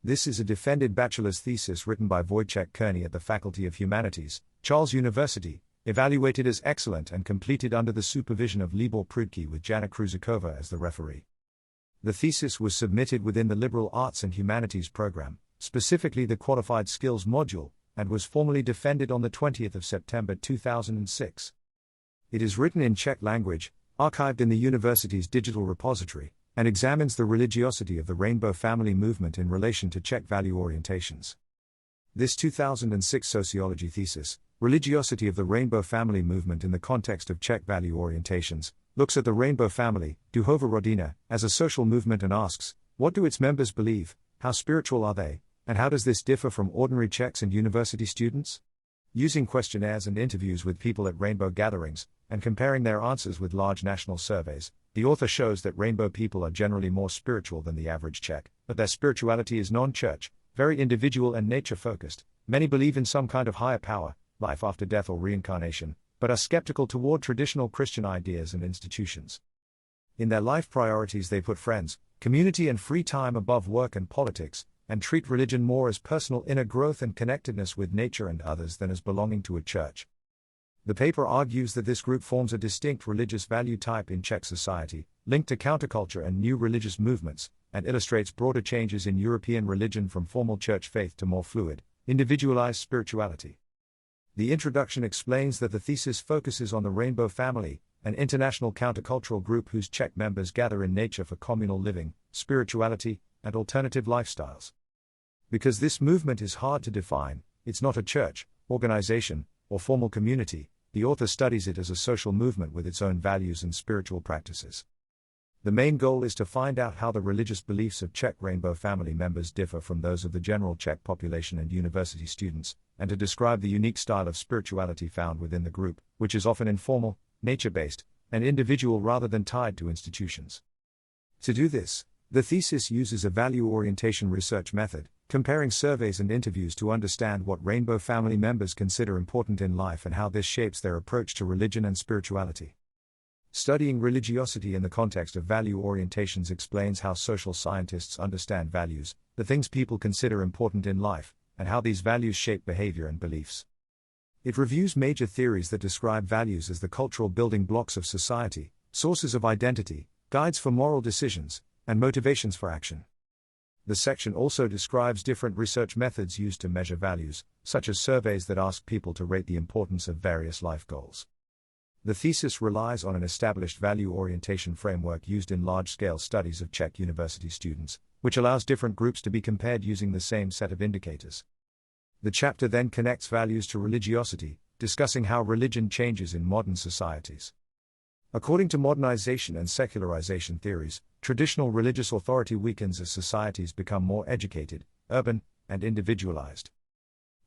This is a defended bachelor's thesis written by Wojciech Kearney at the Faculty of Humanities, Charles University, evaluated as excellent and completed under the supervision of Libor Prudký with Jana Kruzikova as the referee. The thesis was submitted within the Liberal Arts and Humanities program, specifically the Qualified Skills module, and was formally defended on the 20th of September 2006. It is written in Czech language, archived in the university's digital repository, and examines the religiosity of the Rainbow Family movement in relation to Czech value orientations. This 2006 sociology thesis, Religiosity of the Rainbow Family movement in the context of Czech value orientations, looks at the Rainbow Family, Duhová rodina, as a social movement and asks, what do its members believe, how spiritual are they, and how does this differ from ordinary Czechs and university students? Using questionnaires and interviews with people at rainbow gatherings, and comparing their answers with large national surveys, the author shows that rainbow people are generally more spiritual than the average Czech, but their spirituality is non-church, very individual and nature-focused. Many believe in some kind of higher power, life after death or reincarnation, but are skeptical toward traditional Christian ideas and institutions. In their life priorities they put friends, community and free time above work and politics, and treat religion more as personal inner growth and connectedness with nature and others than as belonging to a church. The paper argues that this group forms a distinct religious value type in Czech society, linked to counterculture and new religious movements, and illustrates broader changes in European religion from formal church faith to more fluid, individualized spirituality. The introduction explains that the thesis focuses on the Rainbow Family, an international countercultural group whose Czech members gather in nature for communal living, spirituality, and alternative lifestyles. Because this movement is hard to define, it's not a church, organization, or formal community, the author studies it as a social movement with its own values and spiritual practices. The main goal is to find out how the religious beliefs of Czech Rainbow Family members differ from those of the general Czech population and university students, and to describe the unique style of spirituality found within the group, which is often informal, nature-based, and individual rather than tied to institutions. To do this, the thesis uses a value orientation research method, comparing surveys and interviews to understand what Rainbow Family members consider important in life and how this shapes their approach to religion and spirituality. Studying religiosity in the context of value orientations explains how social scientists understand values, the things people consider important in life, and how these values shape behavior and beliefs. It reviews major theories that describe values as the cultural building blocks of society, sources of identity, guides for moral decisions, and motivations for action. The section also describes different research methods used to measure values, such as surveys that ask people to rate the importance of various life goals. The thesis relies on an established value orientation framework used in large-scale studies of Czech university students, which allows different groups to be compared using the same set of indicators. The chapter then connects values to religiosity, discussing how religion changes in modern societies. According to modernization and secularization theories, traditional religious authority weakens as societies become more educated, urban, and individualized.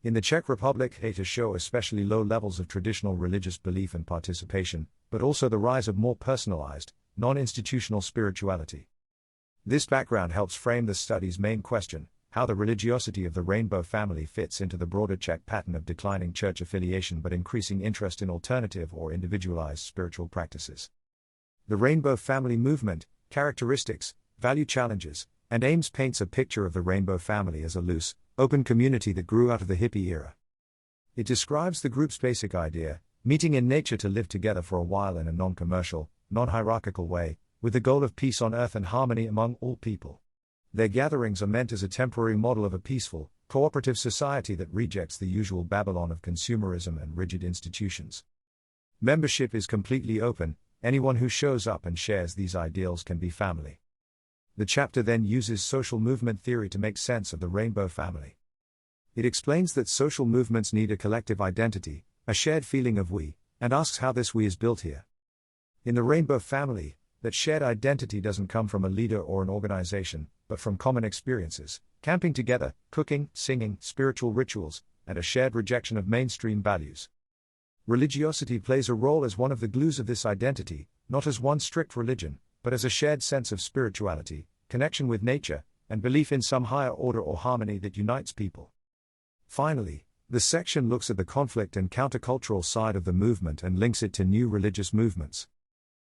In the Czech Republic, data show especially low levels of traditional religious belief and participation, but also the rise of more personalized, non-institutional spirituality. This background helps frame the study's main question, how the religiosity of the Rainbow Family fits into the broader Czech pattern of declining church affiliation but increasing interest in alternative or individualized spiritual practices. The Rainbow Family movement, characteristics, value challenges, and aims paints a picture of the Rainbow Family as a loose, open community that grew out of the hippie era. It describes the group's basic idea, meeting in nature to live together for a while in a non-commercial, non-hierarchical way, with the goal of peace on earth and harmony among all people. Their gatherings are meant as a temporary model of a peaceful, cooperative society that rejects the usual Babylon of consumerism and rigid institutions. Membership is completely open, anyone who shows up and shares these ideals can be family. The chapter then uses social movement theory to make sense of the Rainbow Family. It explains that social movements need a collective identity, a shared feeling of we, and asks how this we is built here. In the Rainbow Family, that shared identity doesn't come from a leader or an organization, but from common experiences, camping together, cooking, singing, spiritual rituals, and a shared rejection of mainstream values. Religiosity plays a role as one of the glues of this identity, not as one strict religion, but as a shared sense of spirituality, connection with nature, and belief in some higher order or harmony that unites people. Finally, the section looks at the conflict and countercultural side of the movement and links it to new religious movements.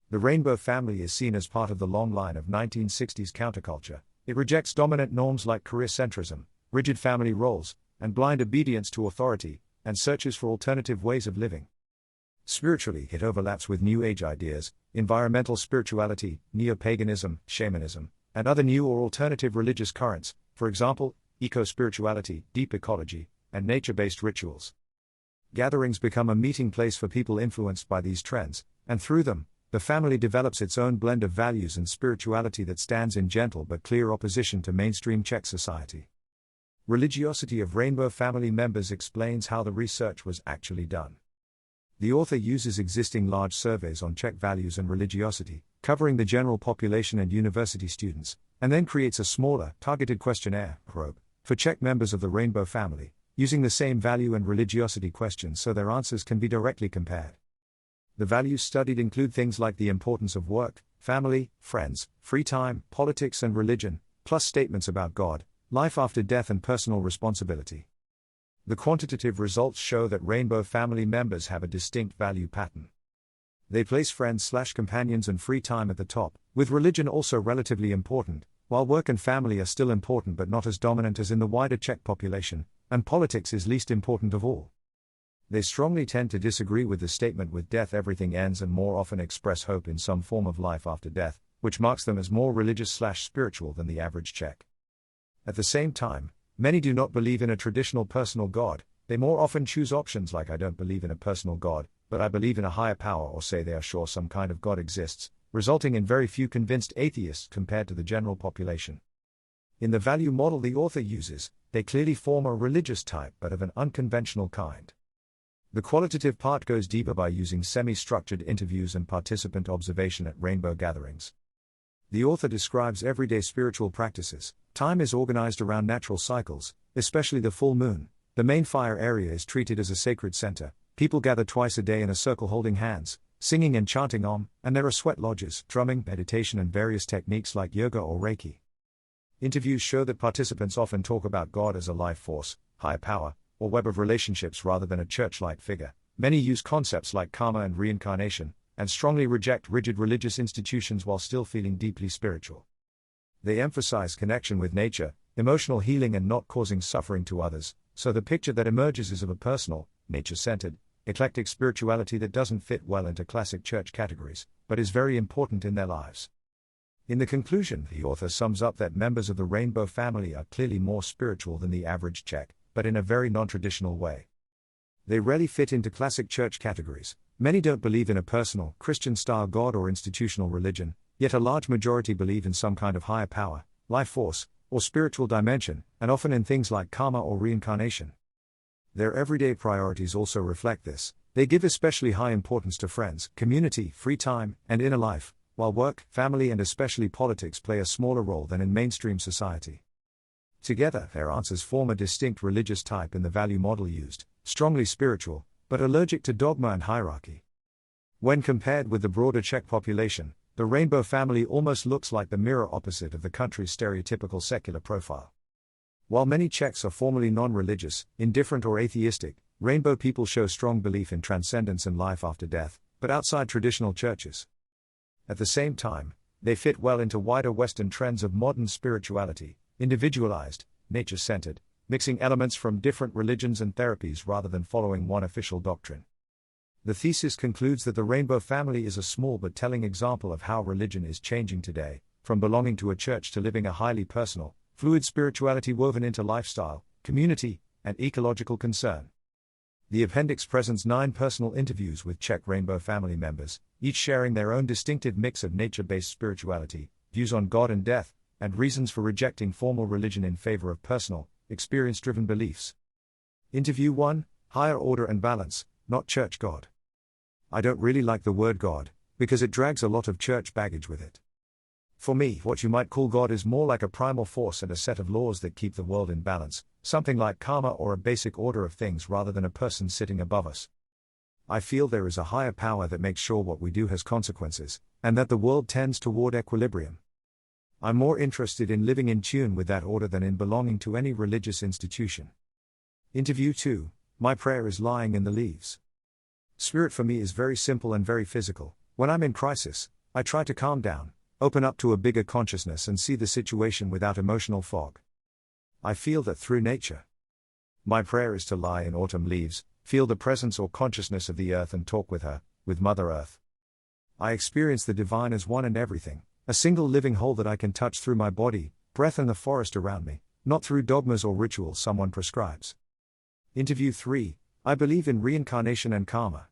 The Rainbow Family is seen as part of the long line of 1960s counterculture, It rejects dominant norms like career centrism, rigid family roles, and blind obedience to authority, and searches for alternative ways of living. Spiritually, it overlaps with New Age ideas, environmental spirituality, neo-paganism, shamanism, and other new or alternative religious currents, for example, eco-spirituality, deep ecology, and nature-based rituals. Gatherings become a meeting place for people influenced by these trends, and through them, the family develops its own blend of values and spirituality that stands in gentle but clear opposition to mainstream Czech society. Religiosity of Rainbow family members explains how the research was actually done. The author uses existing large surveys on Czech values and religiosity, covering the general population and university students, and then creates a smaller, targeted questionnaire, probe, for Czech members of the Rainbow family, using the same value and religiosity questions so their answers can be directly compared. The values studied include things like the importance of work, family, friends, free time, politics and religion, plus statements about God, life after death and personal responsibility. The quantitative results show that Rainbow family members have a distinct value pattern. They place friends/companions and free time at the top, with religion also relatively important, while work and family are still important but not as dominant as in the wider Czech population, and politics is least important of all. They strongly tend to disagree with the statement "with death everything ends" and more often express hope in some form of life after death, which marks them as more religious/spiritual than the average Czech. At the same time, many do not believe in a traditional personal God. They more often choose options like "I don't believe in a personal God, but I believe in a higher power," or say they are sure some kind of God exists, resulting in very few convinced atheists compared to the general population. In the value model the author uses, they clearly form a religious type but of an unconventional kind. The qualitative part goes deeper by using semi-structured interviews and participant observation at Rainbow gatherings. The author describes everyday spiritual practices. Time is organized around natural cycles, especially the full moon. The main fire area is treated as a sacred center. People gather twice a day in a circle holding hands, singing and chanting Om, and there are sweat lodges, drumming, meditation and various techniques like yoga or Reiki. Interviews show that participants often talk about God as a life force, higher power, or web of relationships rather than a church-like figure. Many use concepts like karma and reincarnation, and strongly reject rigid religious institutions while still feeling deeply spiritual. They emphasize connection with nature, emotional healing and not causing suffering to others, so the picture that emerges is of a personal, nature-centered, eclectic spirituality that doesn't fit well into classic church categories, but is very important in their lives. In the conclusion, the author sums up that members of the Rainbow family are clearly more spiritual than the average Czech, but in a very non-traditional way. They rarely fit into classic church categories. Many don't believe in a personal, Christian-style God or institutional religion, yet a large majority believe in some kind of higher power, life force, or spiritual dimension, and often in things like karma or reincarnation. Their everyday priorities also reflect this. They give especially high importance to friends, community, free time, and inner life, while work, family and especially politics play a smaller role than in mainstream society. Together, their answers form a distinct religious type in the value model used, strongly spiritual, but allergic to dogma and hierarchy. When compared with the broader Czech population, the Rainbow family almost looks like the mirror opposite of the country's stereotypical secular profile. While many Czechs are formally non-religious, indifferent or atheistic, Rainbow people show strong belief in transcendence and life after death, but outside traditional churches. At the same time, they fit well into wider Western trends of modern spirituality, individualized, nature-centered, mixing elements from different religions and therapies rather than following one official doctrine. The thesis concludes that the Rainbow family is a small but telling example of how religion is changing today, from belonging to a church to living a highly personal, fluid spirituality woven into lifestyle, community, and ecological concern. The appendix presents 9 personal interviews with Czech Rainbow family members, each sharing their own distinctive mix of nature-based spirituality, views on God and death, and reasons for rejecting formal religion in favor of personal, experience-driven beliefs. Interview 1, Higher Order and Balance, Not Church God. I don't really like the word God, because it drags a lot of church baggage with it. For me, what you might call God is more like a primal force and a set of laws that keep the world in balance, something like karma or a basic order of things rather than a person sitting above us. I feel there is a higher power that makes sure what we do has consequences, and that the world tends toward equilibrium. I'm more interested in living in tune with that order than in belonging to any religious institution. Interview 2, My prayer is lying in the leaves. Spirit for me is very simple and very physical. When I'm in crisis, I try to calm down, open up to a bigger consciousness and see the situation without emotional fog. I feel that through nature. My prayer is to lie in autumn leaves, feel the presence or consciousness of the earth and talk with her, with Mother Earth. I experience the divine as one and everything, a single living whole that I can touch through my body, breath and the forest around me, not through dogmas or rituals someone prescribes. Interview 3. I believe in reincarnation and karma.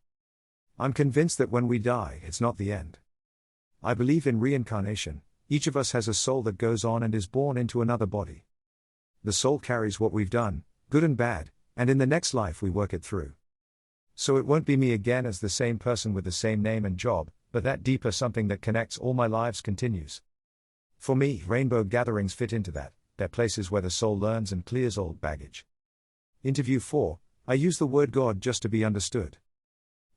I'm convinced that when we die, it's not the end. I believe in reincarnation. Each of us has a soul that goes on and is born into another body. The soul carries what we've done, good and bad, and in the next life we work it through. So it won't be me again as the same person with the same name and job, but that deeper something that connects all my lives continues. For me, rainbow gatherings fit into that. They're places where the soul learns and clears old baggage. Interview 4. I use the word God just to be understood.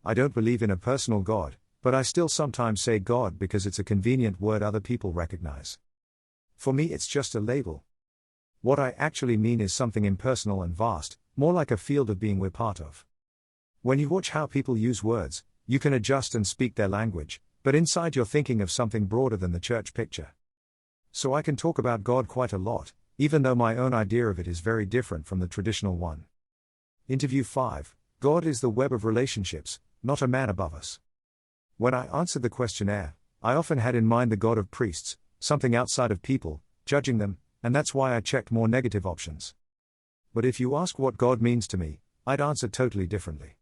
I don't believe in a personal God, but I still sometimes say God because it's a convenient word other people recognize. For me, it's just a label. What I actually mean is something impersonal and vast, more like a field of being we're part of. When you watch how people use words, you can adjust and speak their language, but inside you're thinking of something broader than the church picture. So I can talk about God quite a lot, even though my own idea of it is very different from the traditional one. Interview 5. God is the web of relationships, not a man above us. When I answered the questionnaire, I often had in mind the God of priests, something outside of people, judging them, and that's why I checked more negative options. But if you ask what God means to me, I'd answer totally differently.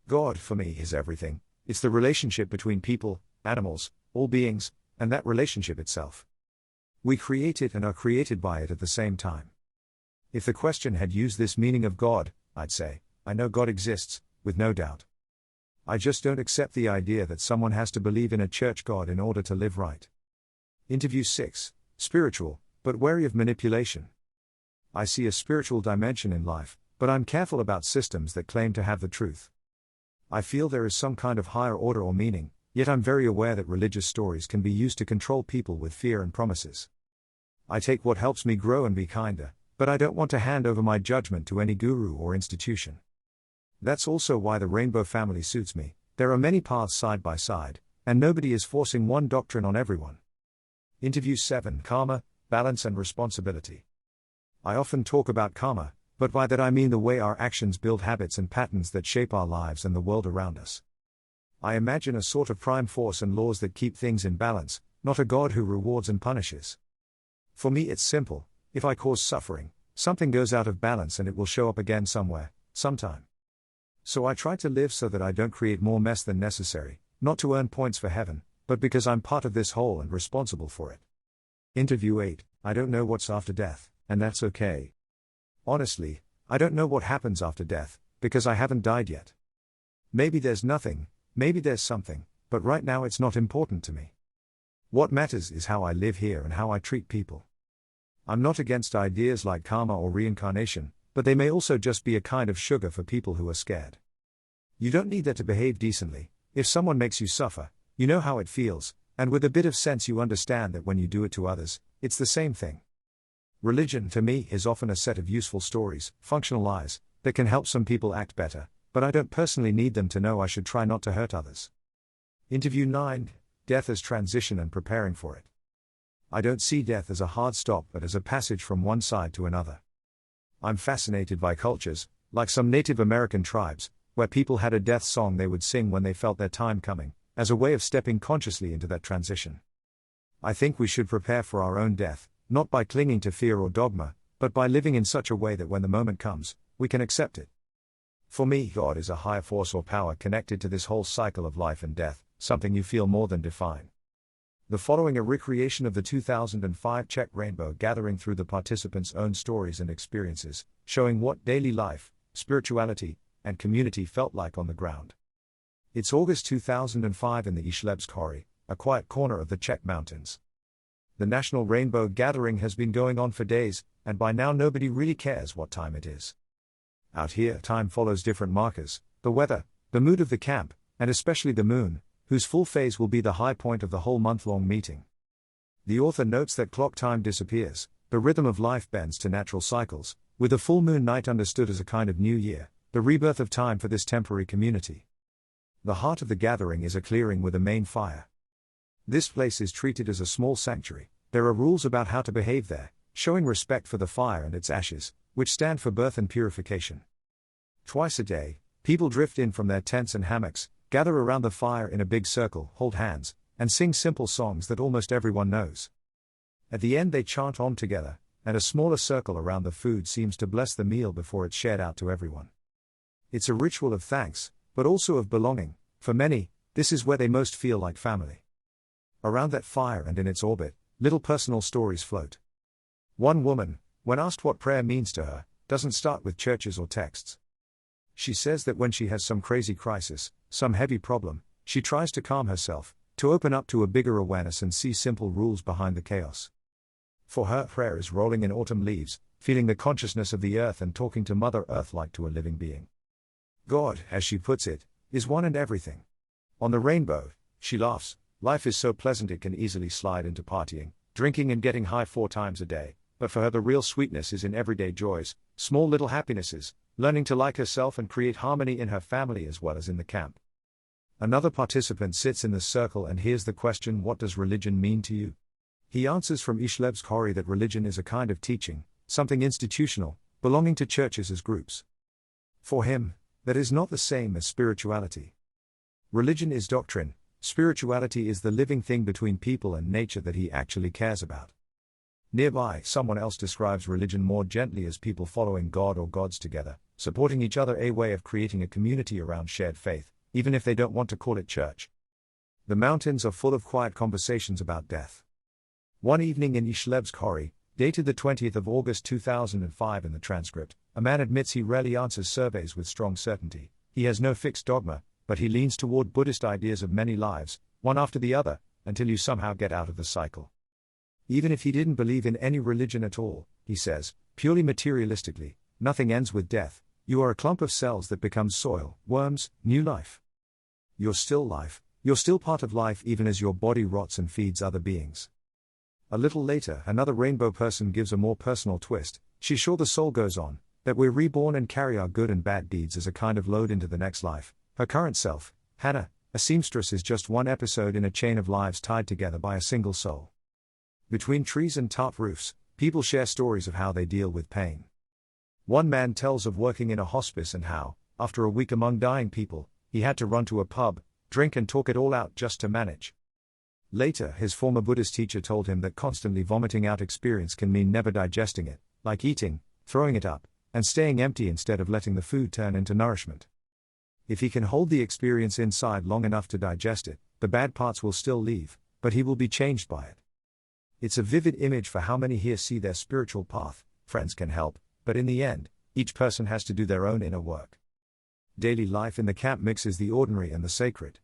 God, for me, is everything. It's the relationship between people, animals, all beings, and that relationship itself. We create it and are created by it at the same time. If the question had used this meaning of God, I'd say, I know God exists, with no doubt. I just don't accept the idea that someone has to believe in a church God in order to live right. Interview 6. Spiritual, but wary of manipulation. I see a spiritual dimension in life, but I'm careful about systems that claim to have the truth. I feel there is some kind of higher order or meaning, yet I'm very aware that religious stories can be used to control people with fear and promises. I take what helps me grow and be kinder, but I don't want to hand over my judgment to any guru or institution. That's also why the rainbow family suits me. There are many paths side by side, and nobody is forcing one doctrine on everyone. Interview 7. Karma, balance and responsibility. I often talk about karma, but by that I mean the way our actions build habits and patterns that shape our lives and the world around us. I imagine a sort of prime force and laws that keep things in balance, not a God who rewards and punishes. For me it's simple: if I cause suffering, something goes out of balance and it will show up again somewhere, sometime. So I try to live so that I don't create more mess than necessary, not to earn points for heaven, but because I'm part of this whole and responsible for it. Interview 8. I don't know what's after death, and that's okay. Honestly, I don't know what happens after death, because I haven't died yet. Maybe there's nothing, maybe there's something, but right now it's not important to me. What matters is how I live here and how I treat people. I'm not against ideas like karma or reincarnation, but they may also just be a kind of sugar for people who are scared. You don't need that to behave decently. If someone makes you suffer, you know how it feels, and with a bit of sense you understand that when you do it to others, it's the same thing. Religion, to me, is often a set of useful stories, functional lies, that can help some people act better, but I don't personally need them to know I should try not to hurt others. Interview 9. Death as transition and preparing for it. I don't see death as a hard stop but as a passage from one side to another. I'm fascinated by cultures, like some Native American tribes, where people had a death song they would sing when they felt their time coming, as a way of stepping consciously into that transition. I think we should prepare for our own death, not by clinging to fear or dogma, but by living in such a way that when the moment comes, we can accept it. For me, God is a higher force or power connected to this whole cycle of life and death, something you feel more than define. The following a recreation of the 2005 Czech Rainbow Gathering through the participants' own stories and experiences, showing what daily life, spirituality, and community felt like on the ground. It's August 2005 in the Išlebsk Hory, a quiet corner of the Czech mountains. The National Rainbow Gathering has been going on for days, and by now nobody really cares what time it is. Out here, time follows different markers: the weather, the mood of the camp, and especially the moon, whose full phase will be the high point of the whole month-long meeting. The author notes that clock time disappears, the rhythm of life bends to natural cycles, with the full moon night understood as a kind of new year, the rebirth of time for this temporary community. The heart of the gathering is a clearing with a main fire. This place is treated as a small sanctuary. There are rules about how to behave there, showing respect for the fire and its ashes, which stand for birth and purification. Twice a day, people drift in from their tents and hammocks, gather around the fire in a big circle, hold hands, and sing simple songs that almost everyone knows. At the end they chant Om together, and a smaller circle around the food seems to bless the meal before it's shared out to everyone. It's a ritual of thanks, but also of belonging. For many, this is where they most feel like family. Around that fire and in its orbit, little personal stories float. One woman, when asked what prayer means to her, doesn't start with churches or texts. She says that when she has some crazy crisis, some heavy problem, she tries to calm herself, to open up to a bigger awareness and see simple rules behind the chaos. For her, prayer is rolling in autumn leaves, feeling the consciousness of the earth and talking to Mother Earth like to a living being. God, as she puts it, is one and everything. On the rainbow, she laughs, life is so pleasant it can easily slide into partying, drinking and getting high 4 times a day, but for her the real sweetness is in everyday joys, small little happinesses, learning to like herself and create harmony in her family as well as in the camp. Another participant sits in the circle and hears the question, what does religion mean to you? He answers from Religiosity that religion is a kind of teaching, something institutional, belonging to churches as groups. For him, that is not the same as spirituality. Religion is doctrine, spirituality is the living thing between people and nature that he actually cares about. Nearby, someone else describes religion more gently as people following God or gods together, supporting each other, a way of creating a community around shared faith, even if they don't want to call it church. The mountains are full of quiet conversations about death. One evening in Religiosity, dated the 20th of August 2005 in the transcript, a man admits he rarely answers surveys with strong certainty. He has no fixed dogma, but he leans toward Buddhist ideas of many lives, one after the other, until you somehow get out of the cycle. Even if he didn't believe in any religion at all, he says, purely materialistically, nothing ends with death. You are a clump of cells that become soil, worms, new life. You're still life, you're still part of life even as your body rots and feeds other beings. A little later, another rainbow person gives a more personal twist. She's sure the soul goes on, that we're reborn and carry our good and bad deeds as a kind of load into the next life. Her current self, Hannah, a seamstress, is just one episode in a chain of lives tied together by a single soul. Between trees and tarp roofs, people share stories of how they deal with pain. One man tells of working in a hospice and how, after a week among dying people, he had to run to a pub, drink and talk it all out just to manage. Later, his former Buddhist teacher told him that constantly vomiting out experience can mean never digesting it, like eating, throwing it up, and staying empty instead of letting the food turn into nourishment. If he can hold the experience inside long enough to digest it, the bad parts will still leave, but he will be changed by it. It's a vivid image for how many here see their spiritual path. Friends can help, but in the end, each person has to do their own inner work. Daily life in the camp mixes the ordinary and the sacred.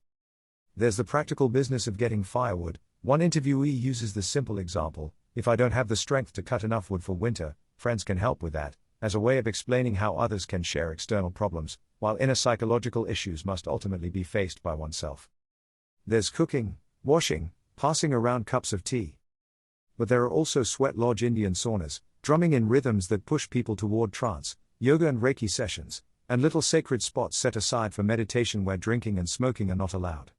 There's the practical business of getting firewood. One interviewee uses the simple example, if I don't have the strength to cut enough wood for winter, friends can help with that, as a way of explaining how others can share external problems, while inner psychological issues must ultimately be faced by oneself. There's cooking, washing, passing around cups of tea. But there are also sweat lodge Indian saunas, drumming in rhythms that push people toward trance, yoga and Reiki sessions, and little sacred spots set aside for meditation where drinking and smoking are not allowed.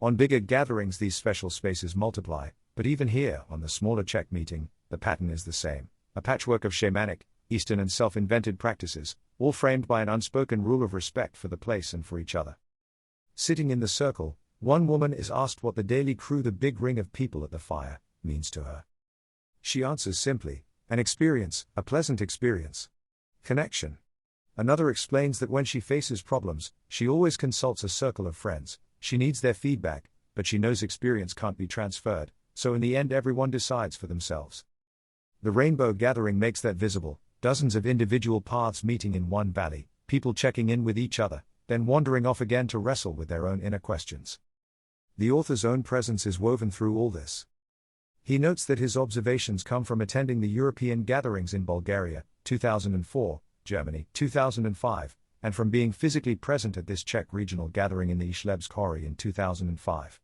On bigger gatherings these special spaces multiply, but even here, on the smaller Czech meeting, the pattern is the same, a patchwork of shamanic, Eastern and self-invented practices, all framed by an unspoken rule of respect for the place and for each other. Sitting in the circle, one woman is asked what the daily crew, the big ring of people at the fire, means to her. She answers simply, an experience, a pleasant experience. Connection. Another explains that when she faces problems, she always consults a circle of friends. She needs their feedback, but she knows experience can't be transferred, so in the end everyone decides for themselves. The rainbow gathering makes that visible, dozens of individual paths meeting in one valley, people checking in with each other, then wandering off again to wrestle with their own inner questions. The author's own presence is woven through all this. He notes that his observations come from attending the European gatherings in Bulgaria, 2004, Germany, 2005, and from being physically present at this Czech regional gathering in the Religiosity in 2005.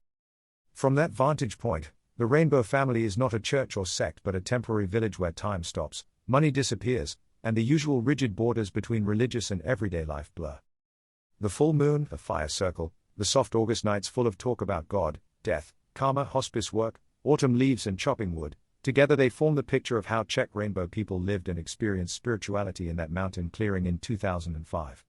From that vantage point, the Rainbow family is not a church or sect but a temporary village where time stops, money disappears, and the usual rigid borders between religious and everyday life blur. The full moon, the fire circle, the soft August nights full of talk about God, death, Karma, hospice work, autumn leaves and chopping wood. Together they form the picture of how Czech rainbow people lived and experienced spirituality in that mountain clearing in 2005.